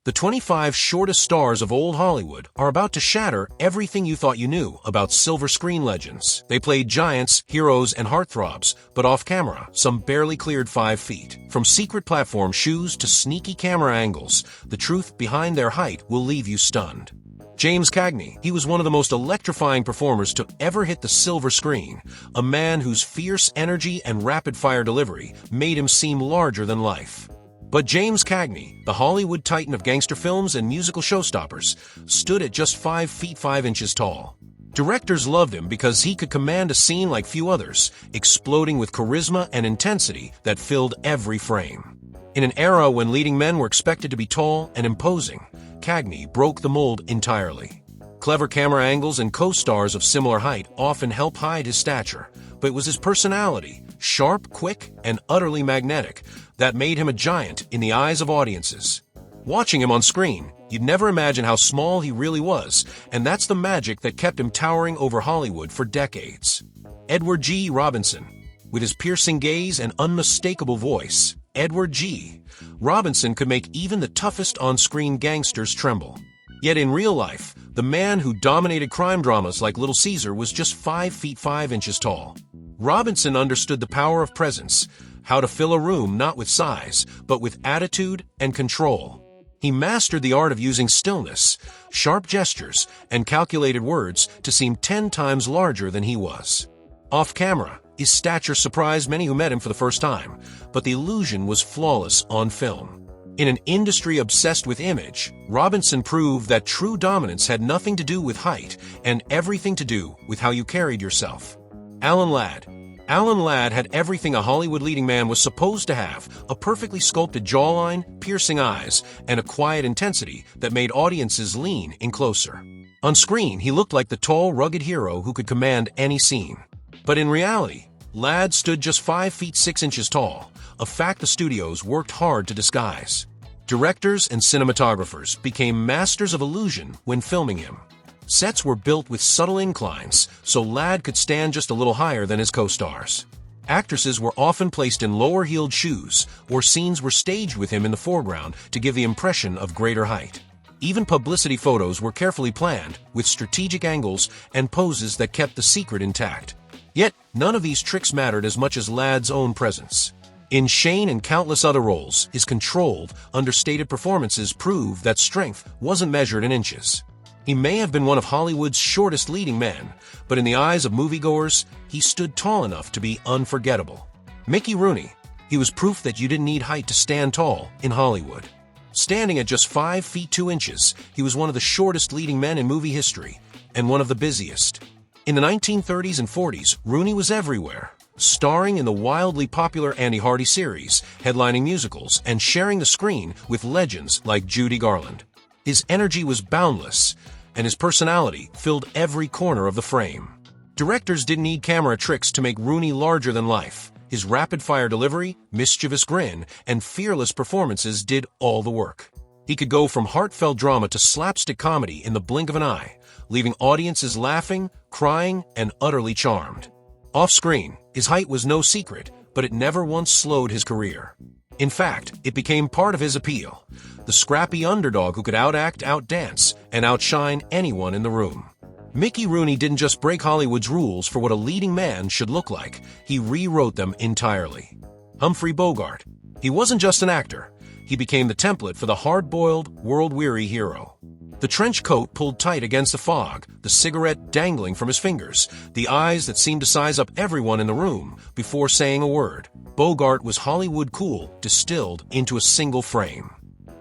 The 25 shortest stars of old Hollywood are about to shatter everything you thought you knew about silver screen legends. They played giants, heroes, and heartthrobs, but off camera, some barely cleared 5 feet. From secret platform shoes to sneaky camera angles, the truth behind their height will leave you stunned. James Cagney, he was one of the most electrifying performers to ever hit the silver screen, a man whose fierce energy and rapid-fire delivery made him seem larger than life. But James Cagney, the Hollywood titan of gangster films and musical showstoppers, stood at just 5 feet 5 inches tall. Directors loved him because he could command a scene like few others, exploding with charisma and intensity that filled every frame. In an era when leading men were expected to be tall and imposing, Cagney broke the mold entirely. Clever camera angles and co-stars of similar height often help hide his stature, but it was his personality, sharp, quick, and utterly magnetic, that made him a giant in the eyes of audiences. Watching him on screen, you'd never imagine how small he really was, and that's the magic that kept him towering over Hollywood for decades. Edward G. Robinson. With his piercing gaze and unmistakable voice, Edward G. Robinson could make even the toughest on-screen gangsters tremble. Yet in real life, the man who dominated crime dramas like Little Caesar was just 5 feet 5 inches tall. Robinson understood the power of presence, how to fill a room not with size, but with attitude and control. He mastered the art of using stillness, sharp gestures, and calculated words to seem 10 times larger than he was. Off camera, his stature surprised many who met him for the first time, but the illusion was flawless on film. In an industry obsessed with image, Robinson proved that true dominance had nothing to do with height and everything to do with how you carried yourself. Alan Ladd. Alan Ladd had everything a Hollywood leading man was supposed to have, a perfectly sculpted jawline, piercing eyes, and a quiet intensity that made audiences lean in closer. On screen, he looked like the tall, rugged hero who could command any scene. But in reality, Ladd stood just 5 feet 6 inches tall, a fact the studios worked hard to disguise. Directors and cinematographers became masters of illusion when filming him. Sets were built with subtle inclines, so Ladd could stand just a little higher than his co-stars. Actresses were often placed in lower-heeled shoes, or scenes were staged with him in the foreground to give the impression of greater height. Even publicity photos were carefully planned, with strategic angles and poses that kept the secret intact. Yet, none of these tricks mattered as much as Ladd's own presence. In Shane and countless other roles, his controlled, understated performances proved that strength wasn't measured in inches. He may have been one of Hollywood's shortest leading men, but in the eyes of moviegoers, he stood tall enough to be unforgettable. Mickey Rooney. He was proof that you didn't need height to stand tall in Hollywood. Standing at just 5 feet 2 inches, he was one of the shortest leading men in movie history, and one of the busiest. In the 1930s and 40s, Rooney was everywhere, starring in the wildly popular Andy Hardy series, headlining musicals, and sharing the screen with legends like Judy Garland. His energy was boundless, and his personality filled every corner of the frame. Directors didn't need camera tricks to make Rooney larger than life. His rapid-fire delivery, mischievous grin, and fearless performances did all the work. He could go from heartfelt drama to slapstick comedy in the blink of an eye, leaving audiences laughing, crying, and utterly charmed. Off-screen, his height was no secret, but it never once slowed his career. In fact, it became part of his appeal, the scrappy underdog who could outact, outdance, and outshine anyone in the room. Mickey Rooney didn't just break Hollywood's rules for what a leading man should look like, he rewrote them entirely. Humphrey Bogart. He wasn't just an actor, he became the template for the hard-boiled, world-weary hero. The trench coat pulled tight against the fog, the cigarette dangling from his fingers, the eyes that seemed to size up everyone in the room before saying a word. Bogart was Hollywood cool distilled into a single frame.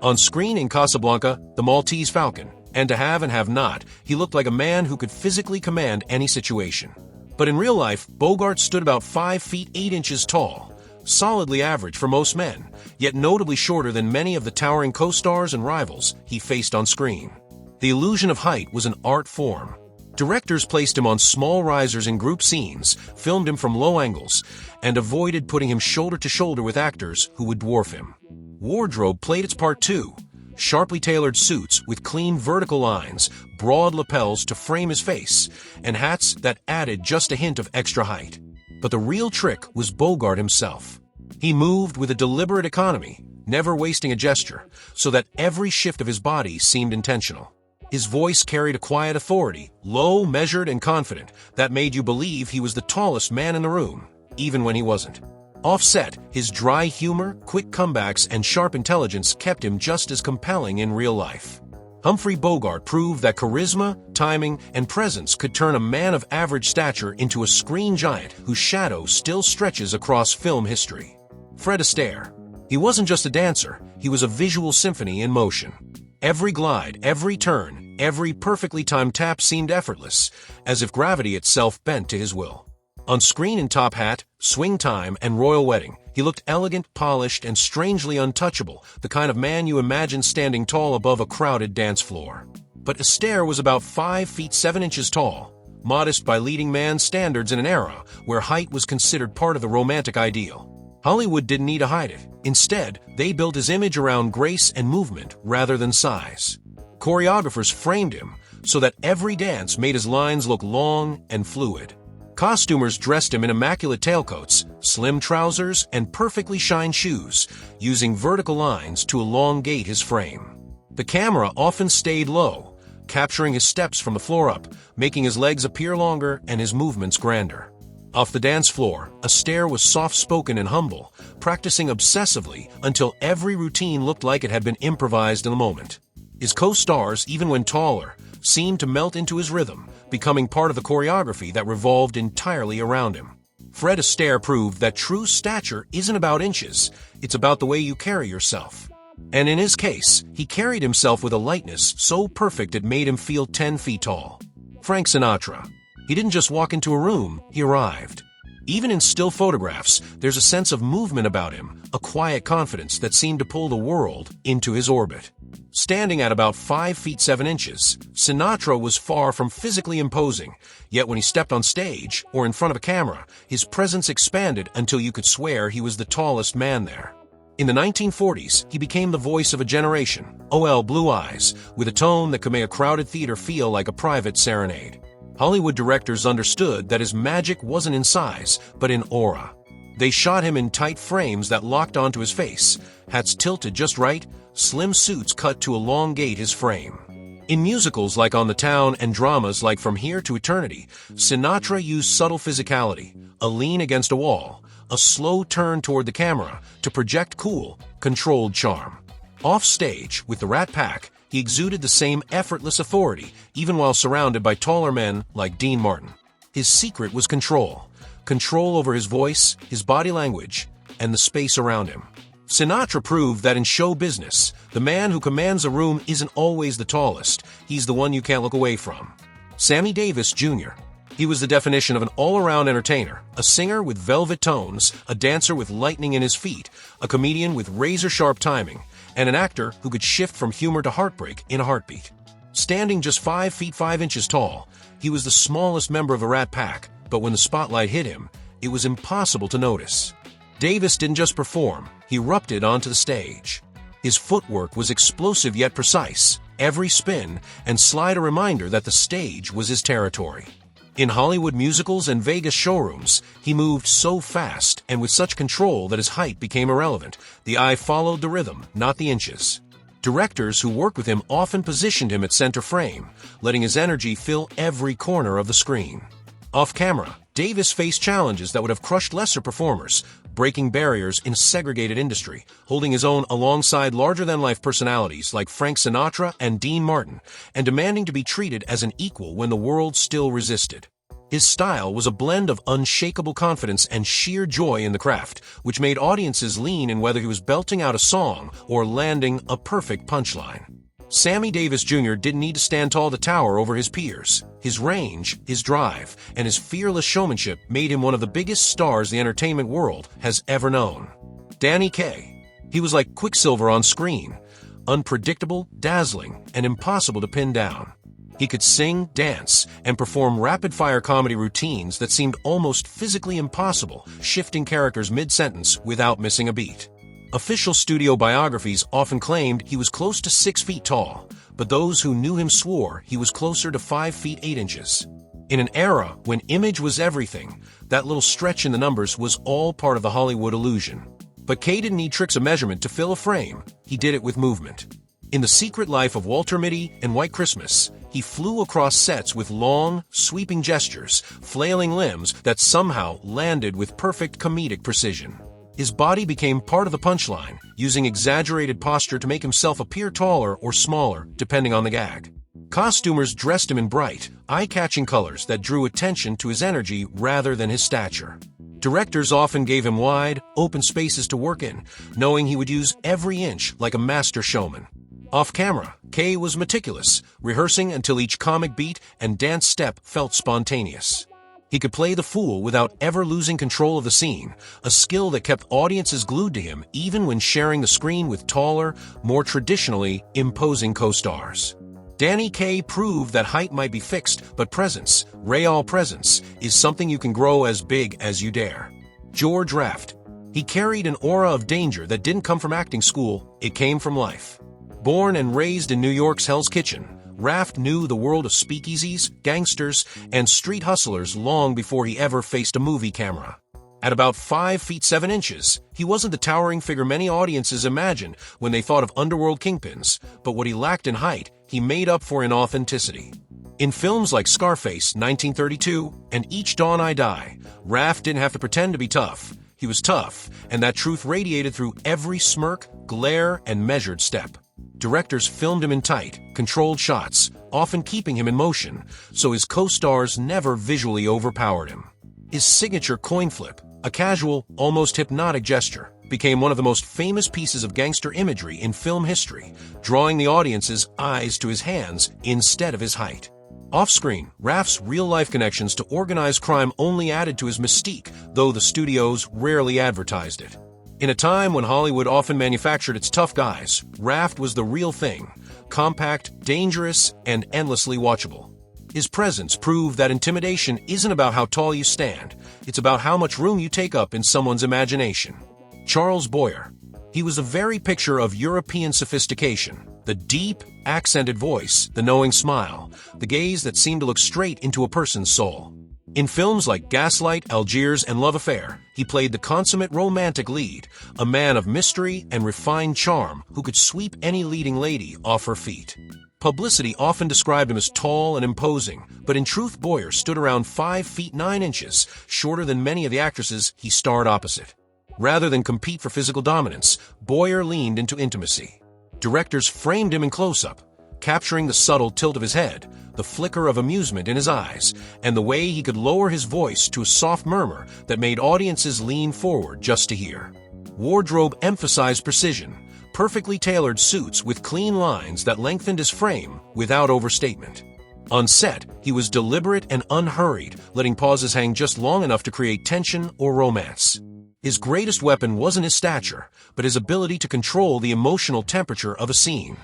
On screen in Casablanca, The Maltese Falcon, and To Have and Have Not, he looked like a man who could physically command any situation. But in real life, Bogart stood about 5 feet 8 inches tall, solidly average for most men, yet notably shorter than many of the towering co-stars and rivals he faced on screen. The illusion of height was an art form. Directors placed him on small risers in group scenes, filmed him from low angles, and avoided putting him shoulder to shoulder with actors who would dwarf him. Wardrobe played its part too. Sharply tailored suits with clean vertical lines, broad lapels to frame his face, and hats that added just a hint of extra height. But the real trick was Bogart himself. He moved with a deliberate economy, never wasting a gesture, so that every shift of his body seemed intentional. His voice carried a quiet authority, low, measured, and confident, that made you believe he was the tallest man in the room, even when he wasn't. Off-set, his dry humor, quick comebacks, and sharp intelligence kept him just as compelling in real life. Humphrey Bogart proved that charisma, timing, and presence could turn a man of average stature into a screen giant whose shadow still stretches across film history. Fred Astaire. He wasn't just a dancer, he was a visual symphony in motion. Every glide, every turn, every perfectly timed tap seemed effortless, as if gravity itself bent to his will. On screen in Top Hat, Swing Time, and Royal Wedding, he looked elegant, polished, and strangely untouchable, the kind of man you imagine standing tall above a crowded dance floor. But Astaire was about 5 feet 7 inches tall, modest by leading man standards in an era where height was considered part of the romantic ideal. Hollywood didn't need to hide it. Instead, they built his image around grace and movement rather than size. Choreographers framed him so that every dance made his lines look long and fluid. Costumers dressed him in immaculate tailcoats, slim trousers, and perfectly shined shoes, using vertical lines to elongate his frame. The camera often stayed low, capturing his steps from the floor up, making his legs appear longer and his movements grander. Off the dance floor, Astaire was soft-spoken and humble, practicing obsessively until every routine looked like it had been improvised in a moment. His co-stars, even when taller, seemed to melt into his rhythm, becoming part of the choreography that revolved entirely around him. Fred Astaire proved that true stature isn't about inches, it's about the way you carry yourself. And in his case, he carried himself with a lightness so perfect it made him feel 10 feet tall. Frank Sinatra. He didn't just walk into a room, he arrived. Even in still photographs, there's a sense of movement about him, a quiet confidence that seemed to pull the world into his orbit. Standing at about 5 feet 7 inches, Sinatra was far from physically imposing, yet when he stepped on stage or in front of a camera, his presence expanded until you could swear he was the tallest man there. In the 1940s, he became the voice of a generation, OL Blue Eyes, with a tone that could make a crowded theater feel like a private serenade. Hollywood directors understood that his magic wasn't in size, but in aura. They shot him in tight frames that locked onto his face, hats tilted just right, slim suits cut to elongate his frame. In musicals like On the Town and dramas like From Here to Eternity, Sinatra used subtle physicality, a lean against a wall, a slow turn toward the camera to project cool, controlled charm. Off stage, with the Rat Pack, he exuded the same effortless authority, even while surrounded by taller men like Dean Martin. His secret was control. Control over his voice, his body language, and the space around him. Sinatra proved that in show business, the man who commands a room isn't always the tallest, he's the one you can't look away from. Sammy Davis, Jr. He was the definition of an all-around entertainer, a singer with velvet tones, a dancer with lightning in his feet, a comedian with razor-sharp timing, and an actor who could shift from humor to heartbreak in a heartbeat. Standing just 5 feet 5 inches tall, he was the smallest member of the Rat Pack, but when the spotlight hit him, it was impossible to notice. Davis didn't just perform, he erupted onto the stage. His footwork was explosive yet precise, every spin and slide a reminder that the stage was his territory. In Hollywood musicals and Vegas showrooms, he moved so fast and with such control that his height became irrelevant. The eye followed the rhythm, not the inches. Directors who worked with him often positioned him at center frame, letting his energy fill every corner of the screen. Off camera, Davis faced challenges that would have crushed lesser performers, breaking barriers in a segregated industry, holding his own alongside larger-than-life personalities like Frank Sinatra and Dean Martin, and demanding to be treated as an equal when the world still resisted. His style was a blend of unshakable confidence and sheer joy in the craft, which made audiences lean in whether he was belting out a song or landing a perfect punchline. Sammy Davis Jr. didn't need to stand tall to tower over his peers. His range, his drive, and his fearless showmanship made him one of the biggest stars the entertainment world has ever known. Danny Kaye. He was like Quicksilver on screen, unpredictable, dazzling, and impossible to pin down. He could sing, dance, and perform rapid-fire comedy routines that seemed almost physically impossible, shifting characters mid-sentence without missing a beat. Official studio biographies often claimed he was close to 6 feet tall, but those who knew him swore he was closer to 5 feet 8 inches. In an era when image was everything, that little stretch in the numbers was all part of the Hollywood illusion. But Kay didn't need tricks of measurement to fill a frame. He did it with movement. In The Secret Life of Walter Mitty and White Christmas, he flew across sets with long, sweeping gestures, flailing limbs that somehow landed with perfect comedic precision. His body became part of the punchline, using exaggerated posture to make himself appear taller or smaller, depending on the gag. Costumers dressed him in bright, eye-catching colors that drew attention to his energy rather than his stature. Directors often gave him wide, open spaces to work in, knowing he would use every inch like a master showman. Off camera, Kay was meticulous, rehearsing until each comic beat and dance step felt spontaneous. He could play the fool without ever losing control of the scene, a skill that kept audiences glued to him even when sharing the screen with taller, more traditionally imposing co-stars. Danny Kaye proved that height might be fixed, but presence, real presence, is something you can grow as big as you dare. George Raft. He carried an aura of danger that didn't come from acting school, it came from life. Born and raised in New York's Hell's Kitchen, Raft knew the world of speakeasies, gangsters, and street hustlers long before he ever faced a movie camera. At about 5 feet 7 inches, he wasn't the towering figure many audiences imagined when they thought of underworld kingpins, but what he lacked in height, he made up for in authenticity. In films like Scarface, 1932, and Each Dawn I Die, Raft didn't have to pretend to be tough. He was tough, and that truth radiated through every smirk, glare, and measured step. Directors filmed him in tight, controlled shots, often keeping him in motion, so his co-stars never visually overpowered him. His signature coin flip, a casual, almost hypnotic gesture, became one of the most famous pieces of gangster imagery in film history, drawing the audience's eyes to his hands instead of his height. Off-screen, Raft's real-life connections to organized crime only added to his mystique, though the studios rarely advertised it. In a time when Hollywood often manufactured its tough guys, Raft was the real thing, compact, dangerous, and endlessly watchable. His presence proved that intimidation isn't about how tall you stand, it's about how much room you take up in someone's imagination. Charles Boyer. He was the very picture of European sophistication, the deep, accented voice, the knowing smile, the gaze that seemed to look straight into a person's soul. In films like Gaslight, Algiers, and Love Affair, he played the consummate romantic lead, a man of mystery and refined charm who could sweep any leading lady off her feet. Publicity often described him as tall and imposing, but in truth Boyer stood around 5 feet 9 inches, shorter than many of the actresses he starred opposite. Rather than compete for physical dominance, Boyer leaned into intimacy. Directors framed him in close-up, capturing the subtle tilt of his head, the flicker of amusement in his eyes, and the way he could lower his voice to a soft murmur that made audiences lean forward just to hear. Wardrobe emphasized precision, perfectly tailored suits with clean lines that lengthened his frame without overstatement. On set, he was deliberate and unhurried, letting pauses hang just long enough to create tension or romance. His greatest weapon wasn't his stature, but his ability to control the emotional temperature of a scene.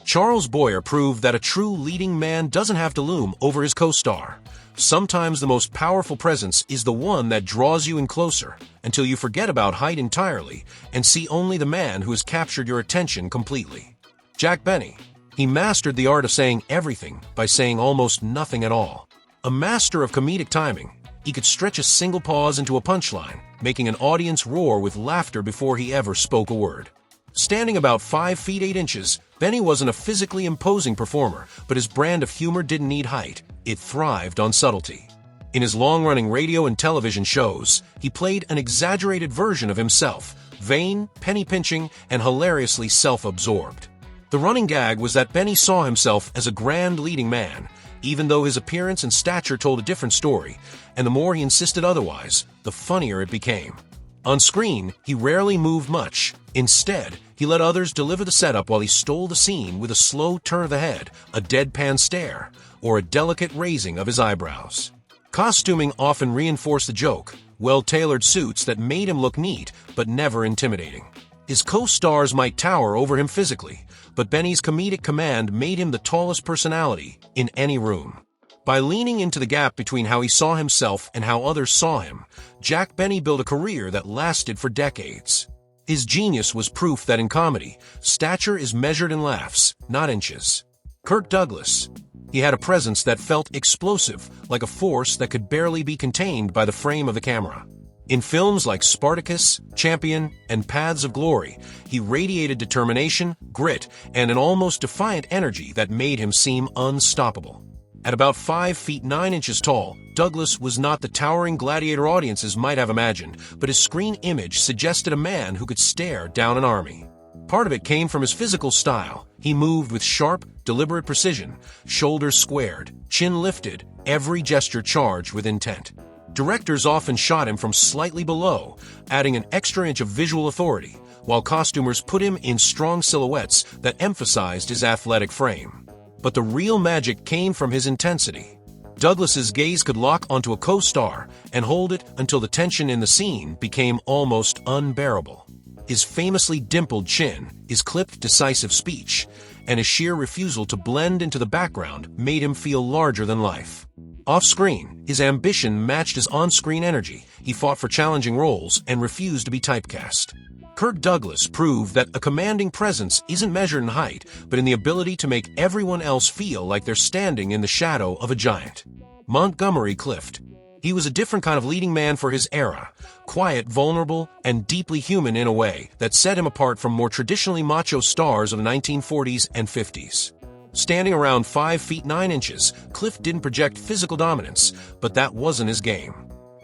Charles Boyer proved that a true leading man doesn't have to loom over his co-star. Sometimes the most powerful presence is the one that draws you in closer, until you forget about height entirely and see only the man who has captured your attention completely. Jack Benny. He mastered the art of saying everything by saying almost nothing at all. A master of comedic timing, he could stretch a single pause into a punchline, making an audience roar with laughter before he ever spoke a word. Standing about 5 feet 8 inches, Benny wasn't a physically imposing performer, but his brand of humor didn't need height. It thrived on subtlety. In his long-running radio and television shows, he played an exaggerated version of himself, vain, penny-pinching, and hilariously self-absorbed. The running gag was that Benny saw himself as a grand leading man, even though his appearance and stature told a different story, and the more he insisted otherwise, the funnier it became. On screen, he rarely moved much. Instead, he let others deliver the setup while he stole the scene with a slow turn of the head, a deadpan stare, or a delicate raising of his eyebrows. Costuming often reinforced the joke, well-tailored suits that made him look neat but never intimidating. His co-stars might tower over him physically, but Benny's comedic command made him the tallest personality in any room. By leaning into the gap between how he saw himself and how others saw him, Jack Benny built a career that lasted for decades. His genius was proof that in comedy, stature is measured in laughs, not inches. Kirk Douglas. He had a presence that felt explosive, like a force that could barely be contained by the frame of the camera. In films like Spartacus, Champion, and Paths of Glory, he radiated determination, grit, and an almost defiant energy that made him seem unstoppable. At about 5 feet 9 inches tall, Douglas was not the towering gladiator audiences might have imagined, but his screen image suggested a man who could stare down an army. Part of it came from his physical style. He moved with sharp, deliberate precision, shoulders squared, chin lifted, every gesture charged with intent. Directors often shot him from slightly below, adding an extra inch of visual authority, while costumers put him in strong silhouettes that emphasized his athletic frame. But the real magic came from his intensity. Douglas's gaze could lock onto a co-star and hold it until the tension in the scene became almost unbearable. His famously dimpled chin, his clipped, decisive speech, and his sheer refusal to blend into the background made him feel larger than life. Off-screen, his ambition matched his on-screen energy. He fought for challenging roles and refused to be typecast. Kirk Douglas proved that a commanding presence isn't measured in height, but in the ability to make everyone else feel like they're standing in the shadow of a giant. Montgomery Clift. He was a different kind of leading man for his era, quiet, vulnerable, and deeply human in a way that set him apart from more traditionally macho stars of the 1940s and 50s. Standing around 5 feet 9 inches, Clift didn't project physical dominance, but that wasn't his game.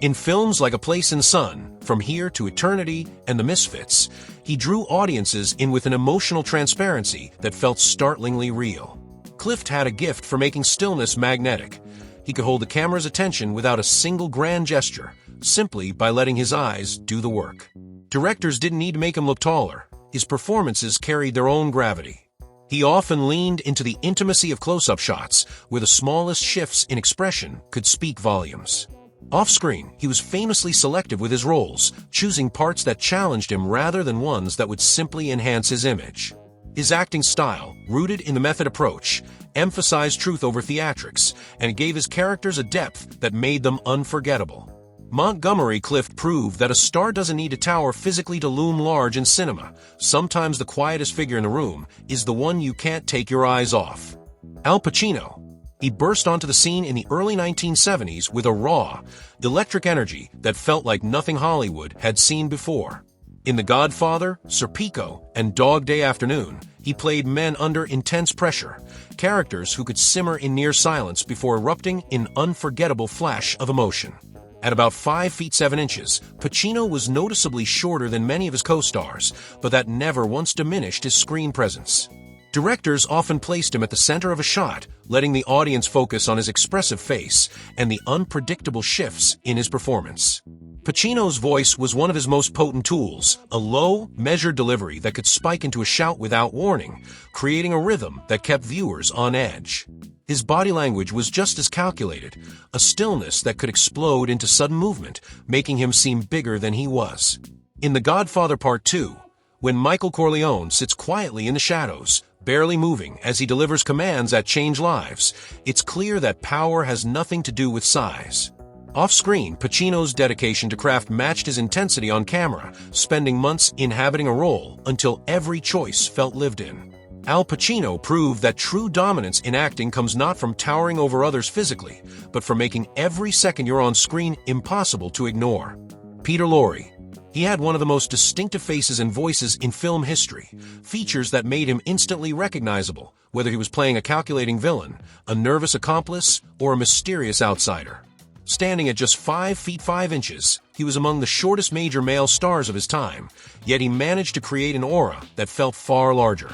In films like A Place in the Sun, From Here to Eternity, and The Misfits, he drew audiences in with an emotional transparency that felt startlingly real. Clift had a gift for making stillness magnetic. He could hold the camera's attention without a single grand gesture, simply by letting his eyes do the work. Directors didn't need to make him look taller. His performances carried their own gravity. He often leaned into the intimacy of close-up shots, where the smallest shifts in expression could speak volumes. Off-screen, he was famously selective with his roles, choosing parts that challenged him rather than ones that would simply enhance his image. His acting style, rooted in the method approach, emphasized truth over theatrics, and gave his characters a depth that made them unforgettable. Montgomery Clift proved that a star doesn't need to tower physically to loom large in cinema. Sometimes the quietest figure in the room is the one you can't take your eyes off. Al Pacino. He burst onto the scene in the early 1970s with a raw, electric energy that felt like nothing Hollywood had seen before. In The Godfather, Serpico, and Dog Day Afternoon, he played men under intense pressure, characters who could simmer in near silence before erupting in unforgettable flash of emotion. At about 5 feet 7 inches, Pacino was noticeably shorter than many of his co-stars, but that never once diminished his screen presence. Directors often placed him at the center of a shot, letting the audience focus on his expressive face and the unpredictable shifts in his performance. Pacino's voice was one of his most potent tools, a low, measured delivery that could spike into a shout without warning, creating a rhythm that kept viewers on edge. His body language was just as calculated, a stillness that could explode into sudden movement, making him seem bigger than he was. In The Godfather Part 2, when Michael Corleone sits quietly in the shadows, barely moving as he delivers commands that change lives, it's clear that power has nothing to do with size. Off-screen, Pacino's dedication to craft matched his intensity on camera, spending months inhabiting a role until every choice felt lived in. Al Pacino proved that true dominance in acting comes not from towering over others physically, but from making every second you're on screen impossible to ignore. Peter Lorre. He had one of the most distinctive faces and voices in film history, features that made him instantly recognizable, whether he was playing a calculating villain, a nervous accomplice, or a mysterious outsider. Standing at just 5 feet 5 inches, he was among the shortest major male stars of his time, yet he managed to create an aura that felt far larger.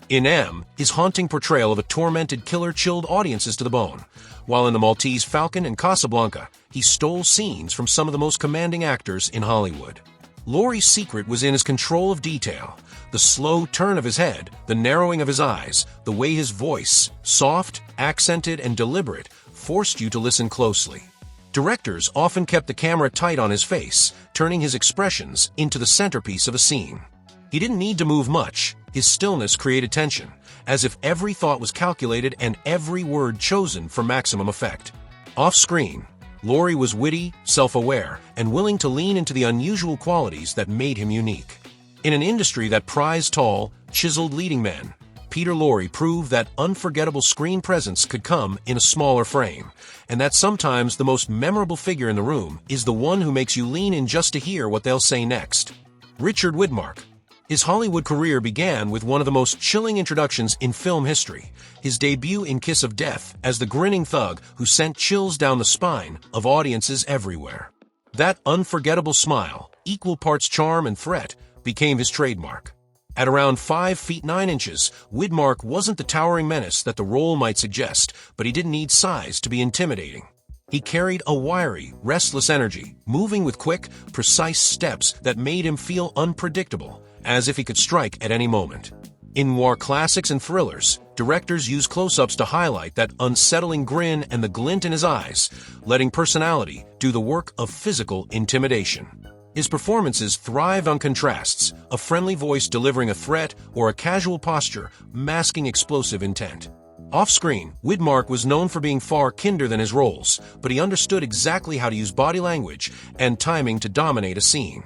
In M, his haunting portrayal of a tormented killer chilled audiences to the bone, while in The Maltese Falcon and Casablanca, he stole scenes from some of the most commanding actors in Hollywood. Lorre's secret was in his control of detail, the slow turn of his head, the narrowing of his eyes, the way his voice, soft, accented, and deliberate, forced you to listen closely. Directors often kept the camera tight on his face, turning his expressions into the centerpiece of a scene. He didn't need to move much. His stillness created tension, as if every thought was calculated and every word chosen for maximum effect. Off-screen, Lorre was witty, self-aware, and willing to lean into the unusual qualities that made him unique. In an industry that prized tall, chiseled leading men, Peter Lorre proved that unforgettable screen presence could come in a smaller frame, and that sometimes the most memorable figure in the room is the one who makes you lean in just to hear what they'll say next. Richard Widmark. His Hollywood career began with one of the most chilling introductions in film history, his debut in Kiss of Death as the grinning thug who sent chills down the spine of audiences everywhere. That unforgettable smile, equal parts charm and threat, became his trademark. At around 5 feet 9 inches, Widmark wasn't the towering menace that the role might suggest, but he didn't need size to be intimidating. He carried a wiry, restless energy, moving with quick, precise steps that made him feel unpredictable, as if he could strike at any moment. In noir classics and thrillers, directors use close-ups to highlight that unsettling grin and the glint in his eyes, letting personality do the work of physical intimidation. His performances thrived on contrasts, a friendly voice delivering a threat or a casual posture masking explosive intent. Off-screen, Widmark was known for being far kinder than his roles, but he understood exactly how to use body language and timing to dominate a scene.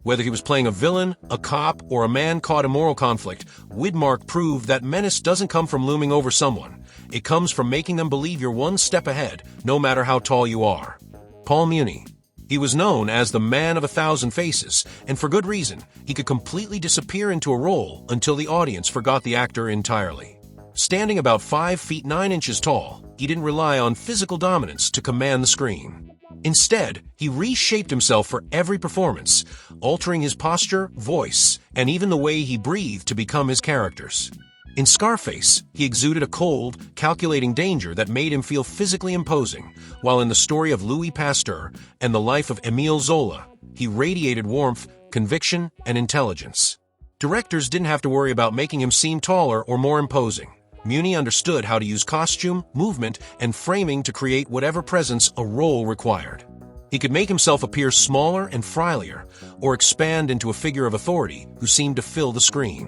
Whether he was playing a villain, a cop, or a man caught in moral conflict, Widmark proved that menace doesn't come from looming over someone. It comes from making them believe you're one step ahead, no matter how tall you are. Paul Muni. He was known as the man of 1,000 faces, and for good reason. He could completely disappear into a role until the audience forgot the actor entirely. Standing about 5 feet 9 inches tall, he didn't rely on physical dominance to command the screen. Instead, he reshaped himself for every performance, altering his posture, voice, and even the way he breathed to become his characters. In Scarface, he exuded a cold, calculating danger that made him feel physically imposing, while in the story of Louis Pasteur and the life of Émile Zola, he radiated warmth, conviction, and intelligence. Directors didn't have to worry about making him seem taller or more imposing. Muni understood how to use costume, movement, and framing to create whatever presence a role required. He could make himself appear smaller and frilier, or expand into a figure of authority who seemed to fill the screen.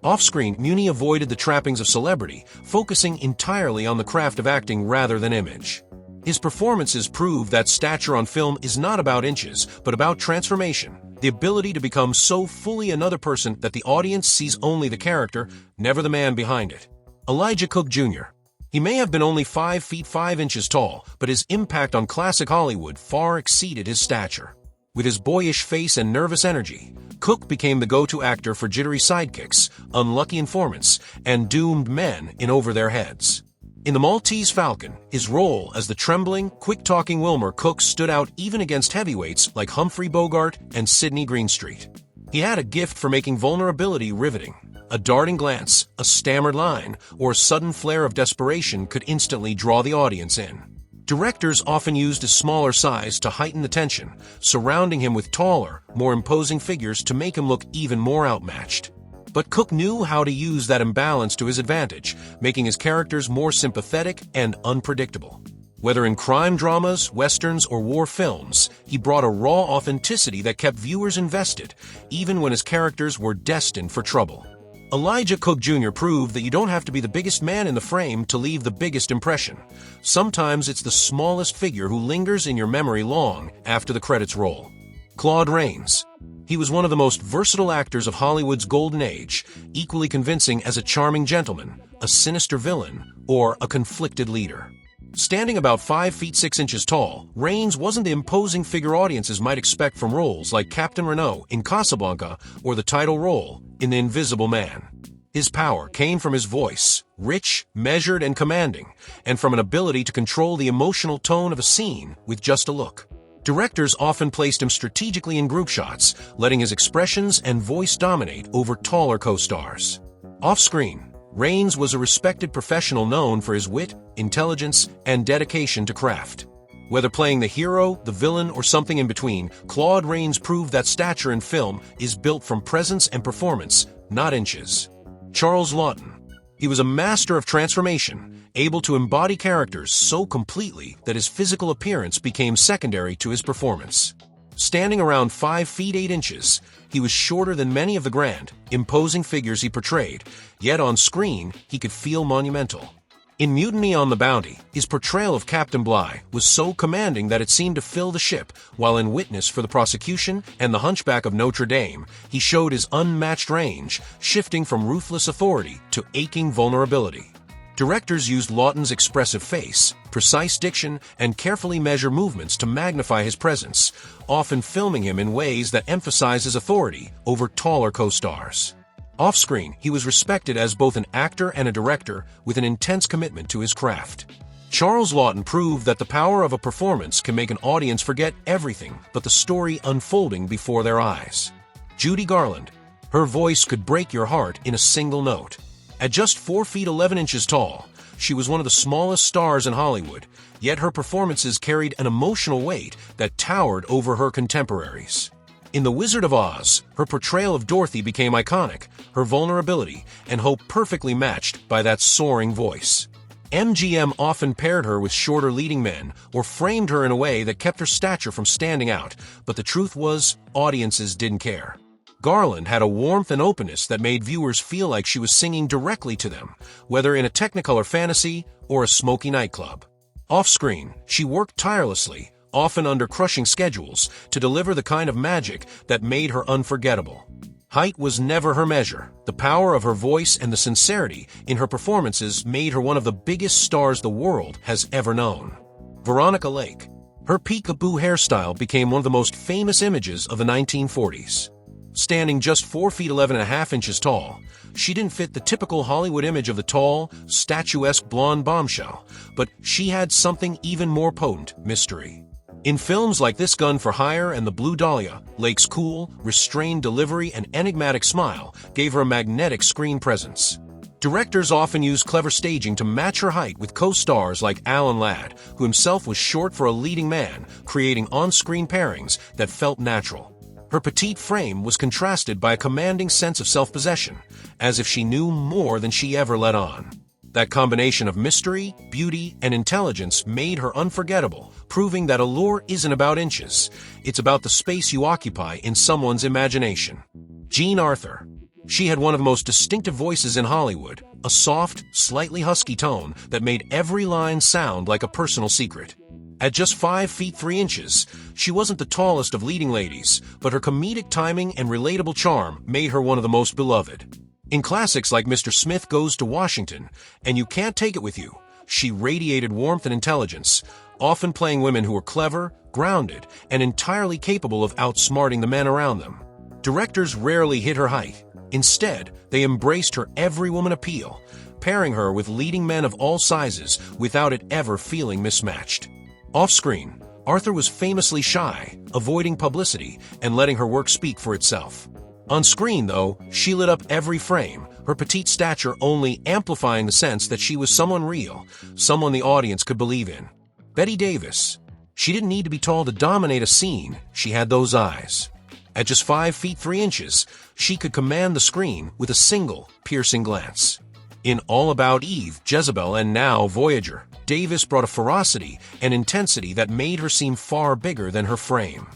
Off-screen, Muni avoided the trappings of celebrity, focusing entirely on the craft of acting rather than image. His performances prove that stature on film is not about inches, but about transformation, the ability to become so fully another person that the audience sees only the character, never the man behind it. Elijah Cook Jr. He may have been only 5 feet 5 inches tall, but his impact on classic Hollywood far exceeded his stature. With his boyish face and nervous energy, Cook became the go-to actor for jittery sidekicks, unlucky informants, and doomed men in over their heads. In The Maltese Falcon, his role as the trembling, quick-talking Wilmer Cook stood out even against heavyweights like Humphrey Bogart and Sidney Greenstreet. He had a gift for making vulnerability riveting. A darting glance, a stammered line, or a sudden flare of desperation could instantly draw the audience in. Directors often used his smaller size to heighten the tension, surrounding him with taller, more imposing figures to make him look even more outmatched. But Cook knew how to use that imbalance to his advantage, making his characters more sympathetic and unpredictable. Whether in crime dramas, westerns, or war films, he brought a raw authenticity that kept viewers invested, even when his characters were destined for trouble. Elijah Cook Jr. proved that you don't have to be the biggest man in the frame to leave the biggest impression. Sometimes it's the smallest figure who lingers in your memory long after the credits roll. Claude Rains. He was one of the most versatile actors of Hollywood's golden age, equally convincing as a charming gentleman, a sinister villain, or a conflicted leader. Standing about 5 feet 6 inches tall, Rains wasn't the imposing figure audiences might expect from roles like Captain Renault in Casablanca or the title role in The Invisible Man. His power came from his voice, rich, measured, and commanding, and from an ability to control the emotional tone of a scene with just a look. Directors often placed him strategically in group shots, letting his expressions and voice dominate over taller co-stars. Off-screen, Rains was a respected professional known for his wit, intelligence, and dedication to craft. Whether playing the hero, the villain, or something in between, Claude Rains proved that stature in film is built from presence and performance, not inches. Charles Laughton. He was a master of transformation, able to embody characters so completely that his physical appearance became secondary to his performance. Standing around 5 feet 8 inches, he was shorter than many of the grand, imposing figures he portrayed, yet on screen he could feel monumental. In Mutiny on the Bounty, his portrayal of Captain Bligh was so commanding that it seemed to fill the ship, while in Witness for the Prosecution and The Hunchback of Notre Dame, he showed his unmatched range, shifting from ruthless authority to aching vulnerability. Directors used Lawton's expressive face, precise diction, and carefully measured movements to magnify his presence, often filming him in ways that emphasize his authority over taller co-stars. Off-screen, he was respected as both an actor and a director with an intense commitment to his craft. Charles Lawton proved that the power of a performance can make an audience forget everything but the story unfolding before their eyes. Judy Garland. Her voice could break your heart in a single note. At just 4 feet 11 inches tall, she was one of the smallest stars in Hollywood, yet her performances carried an emotional weight that towered over her contemporaries. In The Wizard of Oz, her portrayal of Dorothy became iconic, her vulnerability and hope perfectly matched by that soaring voice. MGM often paired her with shorter leading men or framed her in a way that kept her stature from standing out, but the truth was, audiences didn't care. Garland had a warmth and openness that made viewers feel like she was singing directly to them, whether in a Technicolor fantasy or a smoky nightclub. Off-screen, she worked tirelessly, often under crushing schedules, to deliver the kind of magic that made her unforgettable. Height was never her measure. The power of her voice and the sincerity in her performances made her one of the biggest stars the world has ever known. Veronica Lake. Her peekaboo hairstyle became one of the most famous images of the 1940s. Standing just 4 feet 11.5 inches tall, she didn't fit the typical Hollywood image of the tall, statuesque blonde bombshell, but she had something even more potent: mystery. In films like This Gun for Hire and The Blue Dahlia, Lake's cool, restrained delivery and enigmatic smile gave her a magnetic screen presence. Directors often used clever staging to match her height with co-stars like Alan Ladd, who himself was short for a leading man, creating on-screen pairings that felt natural. Her petite frame was contrasted by a commanding sense of self-possession, as if she knew more than she ever let on. That combination of mystery, beauty, and intelligence made her unforgettable, proving that allure isn't about inches, it's about the space you occupy in someone's imagination. Jean Arthur. She had one of the most distinctive voices in Hollywood, a soft, slightly husky tone that made every line sound like a personal secret. At just 5 feet 3 inches, she wasn't the tallest of leading ladies, but her comedic timing and relatable charm made her one of the most beloved. In classics like Mr. Smith Goes to Washington and You Can't Take It With You, she radiated warmth and intelligence, often playing women who were clever, grounded, and entirely capable of outsmarting the men around them. Directors rarely hit her height. Instead, they embraced her every-woman appeal, pairing her with leading men of all sizes without it ever feeling mismatched. Off-screen, Arthur was famously shy, avoiding publicity and letting her work speak for itself. On screen, though, she lit up every frame, her petite stature only amplifying the sense that she was someone real, someone the audience could believe in. Bette Davis. She didn't need to be tall to dominate a scene, she had those eyes. At just 5 feet 3 inches, she could command the screen with a single, piercing glance. In All About Eve, Jezebel, and now Voyager, Davis brought a ferocity and intensity that made her seem far bigger than her frame.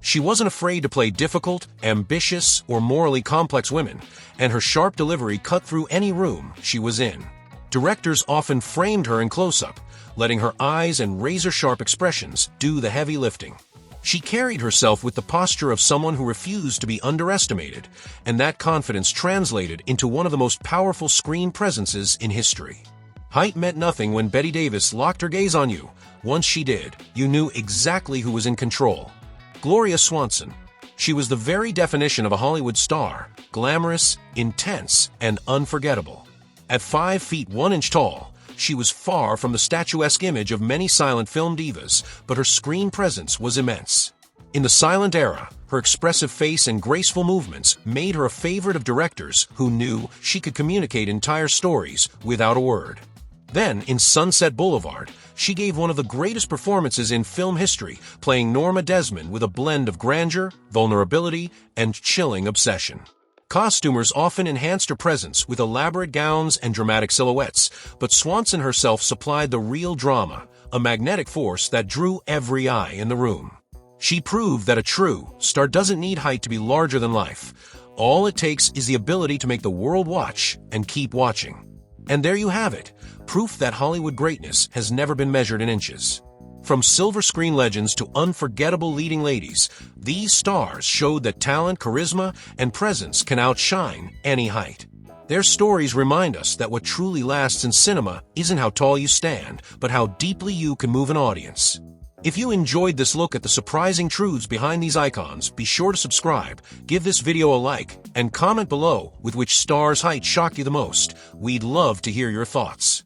She wasn't afraid to play difficult, ambitious, or morally complex women, and her sharp delivery cut through any room she was in. Directors often framed her in close-up, letting her eyes and razor-sharp expressions do the heavy lifting. She carried herself with the posture of someone who refused to be underestimated, and that confidence translated into one of the most powerful screen presences in history. Height meant nothing when Bette Davis locked her gaze on you. Once she did, you knew exactly who was in control. Gloria Swanson. She was the very definition of a Hollywood star, glamorous, intense, and unforgettable. At 5 feet 1 inch tall, she was far from the statuesque image of many silent film divas, but her screen presence was immense. In the silent era, her expressive face and graceful movements made her a favorite of directors who knew she could communicate entire stories without a word. Then, in Sunset Boulevard, she gave one of the greatest performances in film history, playing Norma Desmond with a blend of grandeur, vulnerability, and chilling obsession. Costumers often enhanced her presence with elaborate gowns and dramatic silhouettes, but Swanson herself supplied the real drama, a magnetic force that drew every eye in the room. She proved that a true star doesn't need height to be larger than life. All it takes is the ability to make the world watch and keep watching. And there you have it, proof that Hollywood greatness has never been measured in inches. From silver screen legends to unforgettable leading ladies, these stars showed that talent, charisma, and presence can outshine any height. Their stories remind us that what truly lasts in cinema isn't how tall you stand, but how deeply you can move an audience. If you enjoyed this look at the surprising truths behind these icons, be sure to subscribe, give this video a like, and comment below with which star's height shocked you the most. We'd love to hear your thoughts.